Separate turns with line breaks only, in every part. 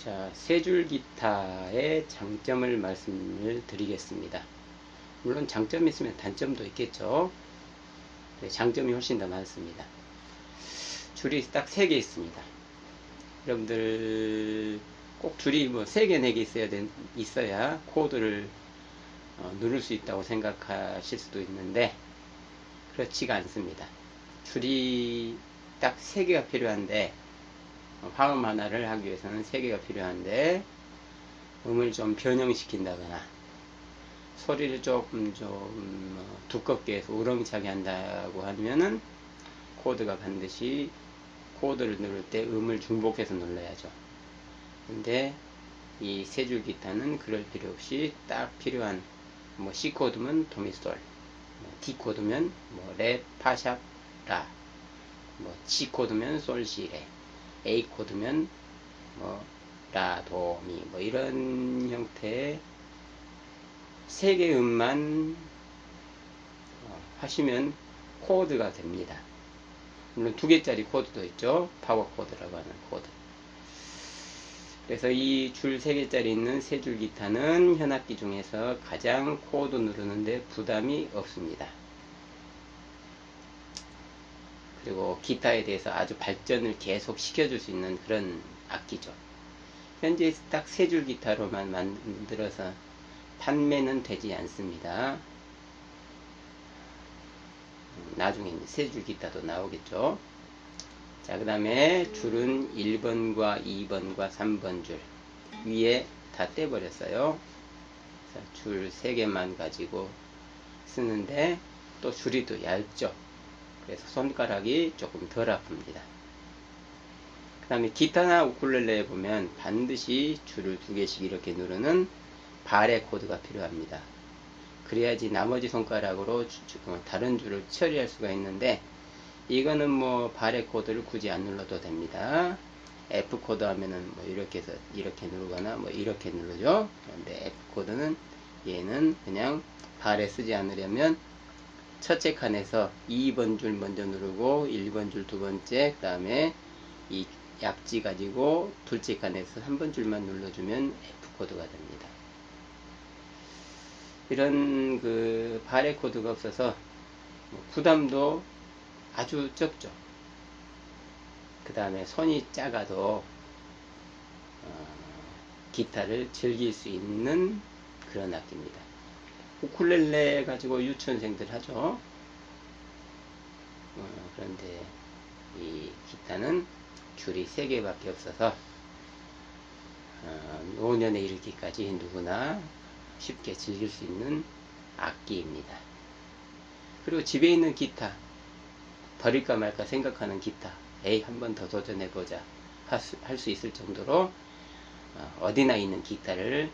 자, 세 줄 기타의 장점을 말씀을 드리겠습니다. 물론 장점이 있으면 단점도 있겠죠. 네, 장점이 훨씬 더 많습니다. 줄이 딱 3개 있습니다. 여러분들 꼭 줄이 뭐 3개, 4개 있어야 코드를 누를 수 있다고 생각하실 수도 있는데 그렇지가 않습니다. 줄이 딱 3개가 필요한데 화음 하나를 하기 위해서는 3개가 필요한데 음을 좀 변형시킨다거나 소리를 조금 두껍게 해서 우렁차게 한다고 하면은 코드가 반드시 코드를 누를 때 음을 중복해서 눌러야죠. 근데 이 세 줄 기타는 그럴 필요 없이 딱 필요한 뭐 C 코드면 도미솔, D 코드면 뭐 레, 파샵, 라, 뭐 G 코드면 솔, 시, 레, A 코드면 뭐 라, 도, 미, 뭐 이런 형태의 3개 음만 하시면 코드가 됩니다. 물론 2개짜리 코드도 있죠. 파워 코드라고 하는 코드. 그래서 이 줄 3개짜리 있는 세 줄 기타는 현악기 중에서 가장 코드 누르는데 부담이 없습니다. 그리고 기타에 대해서 아주 발전을 계속 시켜줄 수 있는 그런 악기죠. 현재 딱 세 줄 기타로만 만들어서 판매는 되지 않습니다. 나중에 세 줄 기타도 나오겠죠. 자, 그 다음에 줄은 1번과 2번과 3번 줄 위에 다 떼버렸어요. 줄 3개만 가지고 쓰는데 또 줄이 또 얇죠. 그래서 손가락이 조금 덜 아픕니다. 그 다음에 기타나 우쿨렐레에 보면 반드시 줄을 2개씩 이렇게 누르는 바레 코드가 필요합니다. 그래야지 나머지 손가락으로 다른 줄을 처리할 수가 있는데 이거는 뭐 바레 코드를 굳이 안 눌러도 됩니다. F 코드 하면은 뭐 이렇게 해서 이렇게 누르거나 뭐 이렇게 누르죠. 그런데 F 코드는 얘는 그냥 바레 쓰지 않으려면 첫째 칸에서 2번 줄 먼저 누르고 1번 줄 두 번째, 그 다음에 이 약지 가지고 둘째 칸에서 3번 줄만 눌러주면 F 코드가 됩니다. 이런 그 바레 코드가 없어서 부담도 아주 적죠. 그 다음에 손이 작아도 기타를 즐길 수 있는 그런 악기입니다. 우쿨렐레 가지고 유치원생들 하죠. 그런데 이 기타는 줄이 3개밖에 없어서 노년에 이르기까지 누구나 쉽게 즐길 수 있는 악기입니다. 그리고 집에 있는 기타, 버릴까 말까 생각하는 기타, 에이 한 번 더 도전해보자 할 수 있을 정도로 어디나 있는 기타를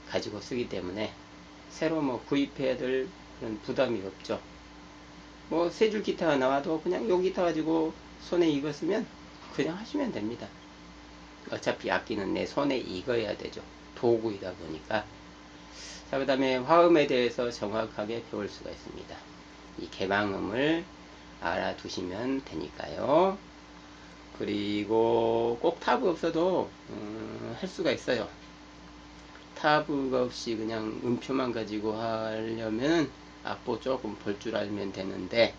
가지고 쓰기 때문에 새로 뭐 구입해야 될 그런 부담이 없죠. 뭐 세 줄 기타가 나와도 그냥 요 기타 가지고 손에 익었으면 그냥 하시면 됩니다. 어차피 악기는 내 손에 익어야 되죠. 도구이다 보니까. 자, 그 다음에 화음에 대해서 정확하게 배울 수가 있습니다. 이 개방음을 알아두시면 되니까요. 그리고 꼭 타브 없어도 할 수가 있어요. 타브가 없이 그냥 음표만 가지고 하려면 악보 조금 볼 줄 알면 되는데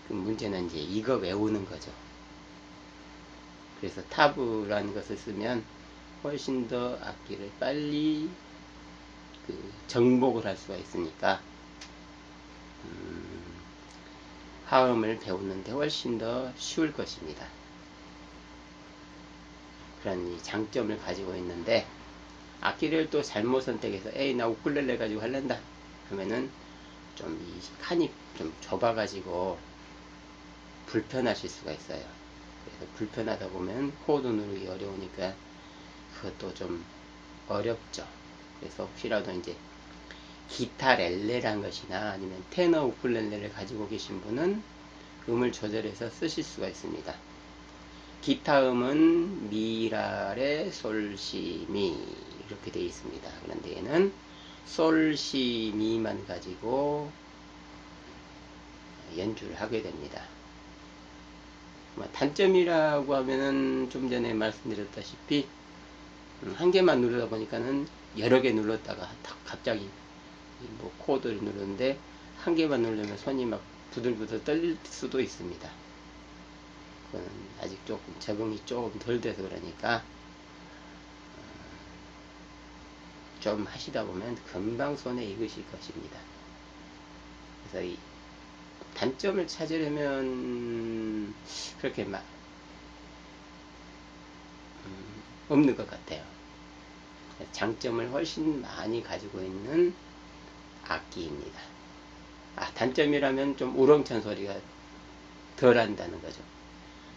그 문제는 이제 이거 외우는 거죠. 그래서 타브라는 것을 쓰면 훨씬 더 악기를 빨리 정복을 할 수가 있으니까 화음을 배우는데 훨씬 더 쉬울 것입니다. 그런 이 장점을 가지고 있는데 악기를 또 잘못 선택해서 에이 나 우쿨렐레 가지고 할란다 그러면은 좀 이 칸이 좀 좁아 가지고 불편하실 수가 있어요. 그래서 불편하다 보면 코드 누르기 어려우니까 그것도 좀 어렵죠. 그래서 혹시라도 이제 기타 렐레란 것이나 아니면 테너 우쿨렐레를 가지고 계신 분은 음을 조절해서 쓰실 수가 있습니다. 기타 음은 미라, 레, 솔, 시, 미 이렇게 되어 있습니다. 그런데 얘는 솔, 시, 미만 가지고 연주를 하게 됩니다. 단점이라고 하면은 좀 전에 말씀드렸다시피 한 개만 누르다 보니까는 여러 개 눌렀다가 갑자기 뭐 코드를 누르는데 한 개만 누르면 손이 막 부들부들 떨릴 수도 있습니다. 그건 아직 조금 적응이 조금 덜 돼서 그러니까 좀 하시다 보면 금방 손에 익으실 것입니다. 그래서 이 단점을 찾으려면 그렇게 막 없는 것 같아요. 장점을 훨씬 많이 가지고 있는 악기입니다. 단점이라면 좀 우렁찬 소리가 덜 한다는 거죠.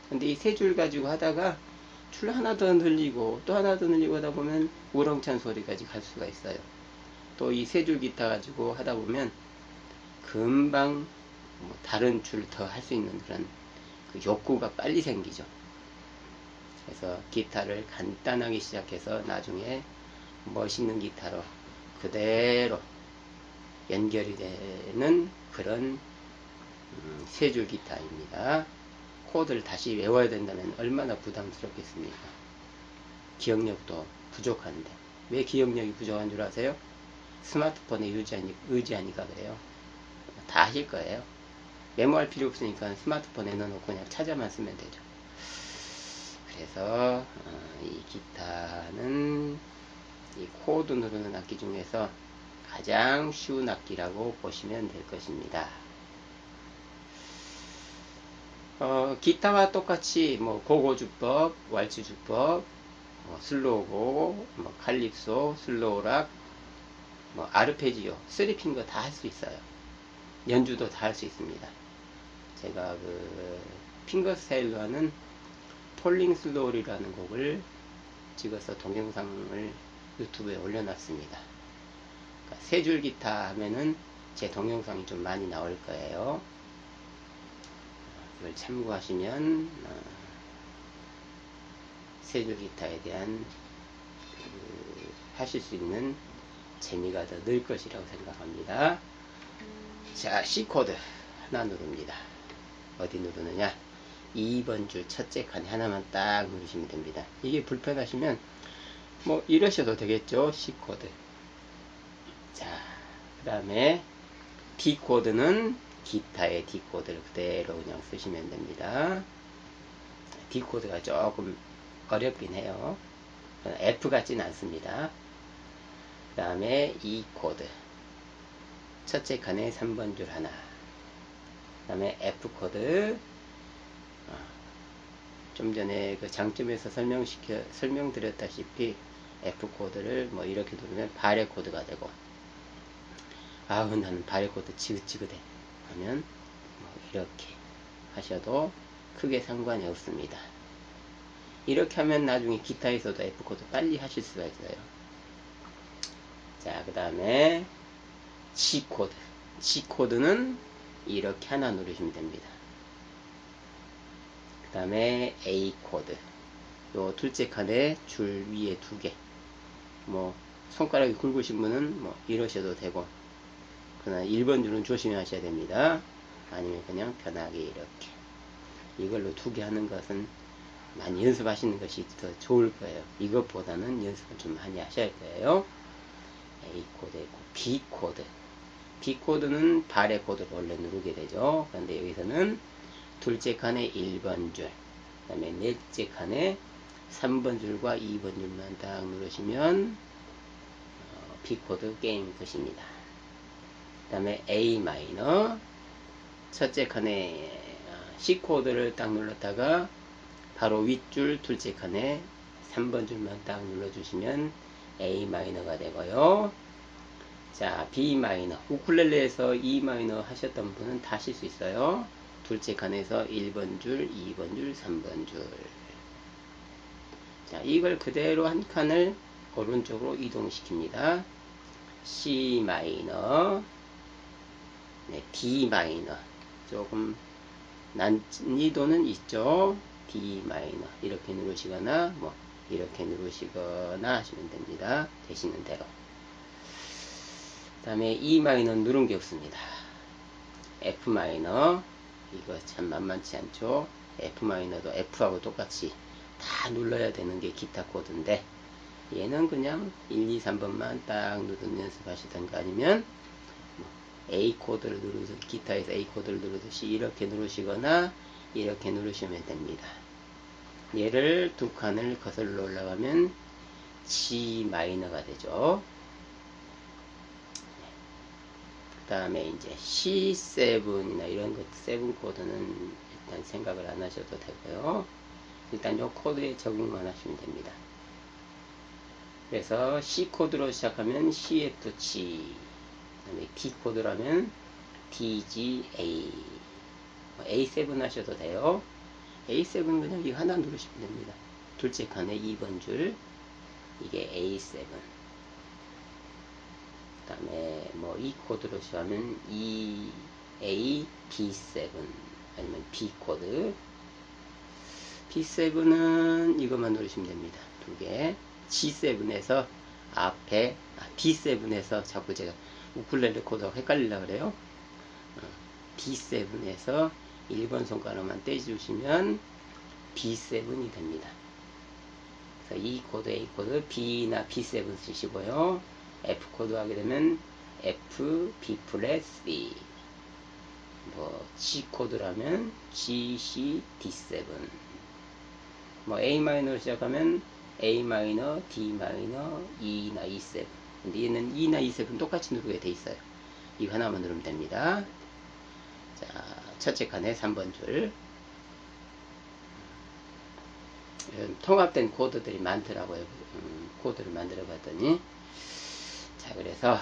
근데 이 세 줄 가지고 하다가 줄 하나 더 늘리고 또 하나 더 늘리고 하다 보면 우렁찬 소리까지 갈 수가 있어요. 또 이 세 줄 기타 가지고 하다 보면 금방 뭐 다른 줄 더 할 수 있는 그런 그 욕구가 빨리 생기죠. 그래서 기타를 간단하게 시작해서 나중에 멋있는 기타로 그대로 연결이 되는 그런 세 줄 기타입니다. 코드를 다시 외워야 된다면 얼마나 부담스럽겠습니까? 기억력도 부족한데. 왜 기억력이 부족한 줄 아세요? 스마트폰에 의지하니까 그래요. 다 하실 거예요. 메모할 필요 없으니까 스마트폰에 넣어놓고 그냥 찾아만 쓰면 되죠. 그래서 이 기타는 이 코드 누르는 악기 중에서 가장 쉬운 악기라고 보시면 될 것입니다. 기타와 똑같이 뭐 고고주법, 왈츠주법, 슬로우고, 칼립소, 슬로우락, 아르페지오, 3핑거 다 할 수 있어요. 연주도 다 할 수 있습니다. 제가 그 핑거스타일로 하는 폴링 슬로우리라는 곡을 찍어서 동영상을 유튜브에 올려놨습니다. 그러니까 세 줄 기타 하면은 제 동영상이 좀 많이 나올 거예요. 이걸 참고하시면 세 줄 기타에 대한 하실 수 있는 재미가 더 늘 것이라고 생각합니다. 자, C코드 하나 누릅니다. 어디 누르느냐? 2번 줄 첫째 칸에 하나만 딱 누르시면 됩니다. 이게 불편하시면 뭐 이러셔도 되겠죠. C코드. 자, 그 다음에 D코드는 기타의 D코드를 그대로 그냥 쓰시면 됩니다. D코드가 조금 어렵긴 해요. F 같진 않습니다. 그 다음에 E코드. 첫째 칸에 3번 줄 하나. 그 다음에 F코드. 좀 전에 그 장점에서 설명드렸다시피 F코드를 뭐 이렇게 누르면 바레 코드가 되고, 나는 바레 코드 지긋지긋해 하면 이렇게 하셔도 크게 상관이 없습니다. 이렇게 하면 나중에 기타에서도 F코드 빨리 하실 수가 있어요. 자, 그 다음에 G코드. G코드는 이렇게 하나 누르시면 됩니다. 그 다음에 A코드. 요 둘째 칸에 줄 위에 두 개. 뭐 손가락이 굵으신 분은 뭐 이러셔도 되고, 그러나 1번 줄은 조심하셔야 됩니다. 아니면 그냥 편하게 이렇게. 이걸로 두 개 하는 것은 많이 연습하시는 것이 더 좋을 거예요. 이것보다는 연습을 좀 많이 하셔야 할 거예요. A코드 있고, B코드. B코드는 바레 코드를 원래 누르게 되죠. 그런데 여기서는 둘째 칸에 1번 줄, 그 다음에 넷째 칸에 3번 줄과 2번 줄만 딱 누르시면 B코드 게임 끝입니다. 그 다음에 A 마이너, 첫째 칸에 C코드를 딱 눌렀다가 바로 윗줄 둘째 칸에 3번 줄만 딱 눌러주시면 A 마이너가 되고요. 자, B 마이너. 우쿨렐레에서 E 마이너 하셨던 분은 다 하실 수 있어요. 둘째 칸에서 1번 줄, 2번 줄, 3번 줄. 자, 이걸 그대로 한 칸을 오른쪽으로 이동시킵니다. C 마이너, 네, D 마이너. 조금 난이도는 있죠. D 마이너. 이렇게 누르시거나, 뭐, 이렇게 누르시거나 하시면 됩니다. 되시는 대로. 그 다음에 E 마이너는 누른 게 없습니다. F 마이너. 이거 참 만만치 않죠. F 마이너도 F하고 똑같이 다 눌러야 되는 게 기타 코드인데, 얘는 그냥 1, 2, 3번만 딱 누르는 연습하시던가 아니면 A 코드를 누르듯 기타에서 A 코드를 누르듯이 이렇게 누르시거나 이렇게 누르시면 됩니다. 얘를 두 칸을 거슬러 올라가면 G 마이너가 되죠. 그 다음에 이제 C7이나 이런 것, 7 코드는 일단 생각을 안 하셔도 되고요. 일단 요 코드에 적응만 하시면 됩니다. 그래서 C 코드로 시작하면 CFG, 그 다음에 D 코드라면 DGA, A7 하셔도 돼요. A7 그냥 이 하나 누르시면 됩니다. 둘째 칸에 2번 줄, 이게 A7. 그 다음에 뭐 E 코드로 시작하면 EA B7 아니면 B 코드. B7은 이것만 누르시면 됩니다. 두 개. G7에서 앞에 D7에서 자꾸 제가 우쿨렐레 코드하고 헷갈리려고 그래요. D7에서 1번 손가락만 떼주시면 B7이 됩니다. 그래서 E 코드, A 코드, B나 B7 쓰시고요. F 코드 하게 되면 F, B 플랫, C. 뭐 G 코드라면 G, C, D7. 뭐 A 마이너로 시작하면 A 마이너, D 마이너, E나 E7. 근데 얘는 E나 E7 똑같이 누르게 돼 있어요. 이거 하나만 누르면 됩니다. 자, 첫째 칸에 3번 줄. 통합된 코드들이 많더라고요. 코드를 만들어 봤더니. 자, 그래서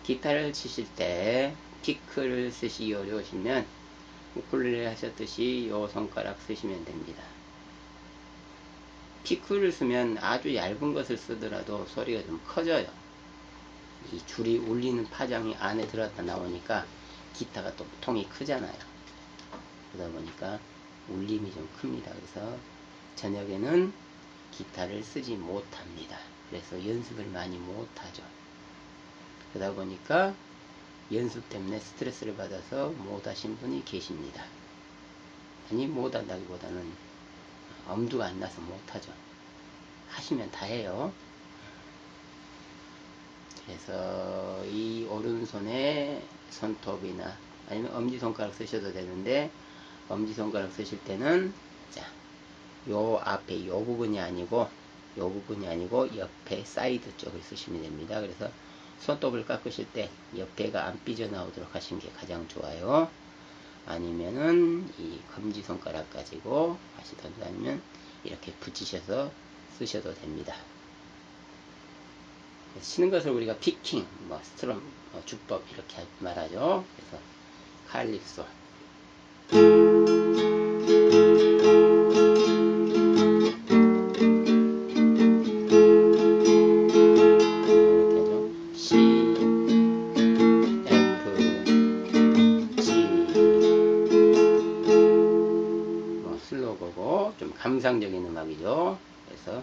기타를 치실 때 피크를 쓰시기 어려우시면 우쿨렐레 하셨듯이 요 손가락 쓰시면 됩니다. 피크를 쓰면 아주 얇은 것을 쓰더라도 소리가 좀 커져요. 이 줄이 울리는 파장이 안에 들어갔다 나오니까 기타가 또 통이 크잖아요. 그러다 보니까 울림이 좀 큽니다. 그래서 저녁에는 기타를 쓰지 못합니다. 그래서 연습을 많이 못하죠. 그러다 보니까 연습 때문에 스트레스를 받아서 못하신 분이 계십니다. 아니 못한다기보다는 엄두가 안 나서 못하죠. 하시면 다 해요. 그래서 이 오른손에 손톱이나 아니면 엄지손가락 쓰셔도 되는데 엄지손가락 쓰실 때는 자, 요 앞에 요 부분이 아니고 옆에 사이드 쪽을 쓰시면 됩니다. 그래서 손톱을 깎으실 때 옆에가 안 삐져나오도록 하시는 게 가장 좋아요. 아니면은 이 검지손가락 가지고 하시던가 아니면 이렇게 붙이셔서 쓰셔도 됩니다. 치는 것을 우리가 피킹, 뭐 스트럼, 주법 이렇게 말하죠. 그래서 칼립소. 감상적인 음악이죠. 그래서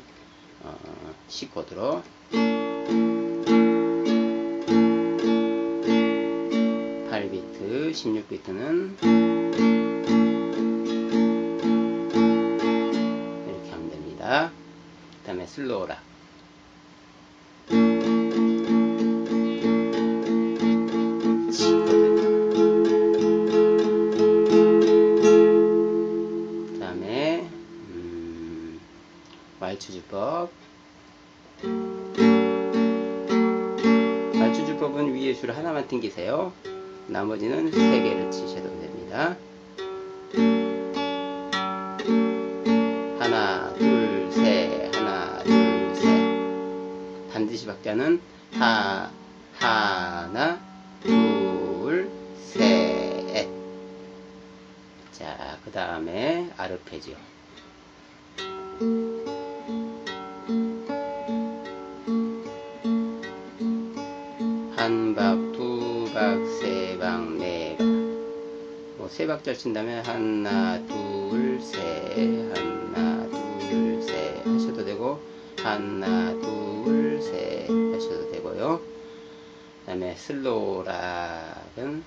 C 코드로 8비트, 16비트는 이렇게 하면 됩니다. 그 다음에 슬로우락. C 코드. 그 다음에 말추주법. 말추주법은 위에 줄 하나만 당기세요. 나머지는 3개를 치셔도 됩니다. 하나, 둘, 셋, 하나, 둘, 셋. 반드시 박자는 하나, 둘, 셋. 자, 그 다음에 아르페지오. 한 박, 두 박, 세 박, 네 박. 뭐 세 박자 친다면 하나, 둘, 셋, 하나, 둘, 셋 하셔도 되고 하나, 둘, 셋 하셔도 되고요. 그 다음에 슬로우락은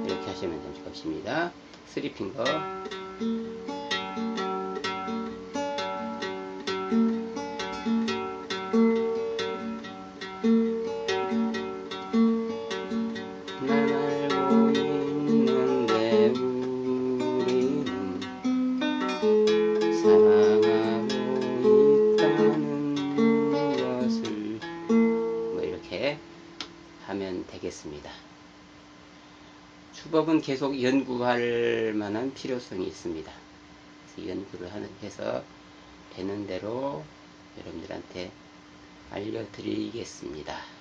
이렇게 하시면 될 것입니다. 3핑거. 되겠습니다. 수법은 계속 연구할 만한 필요성이 있습니다. 그래서 연구를 해서 되는 대로 여러분들한테 알려드리겠습니다.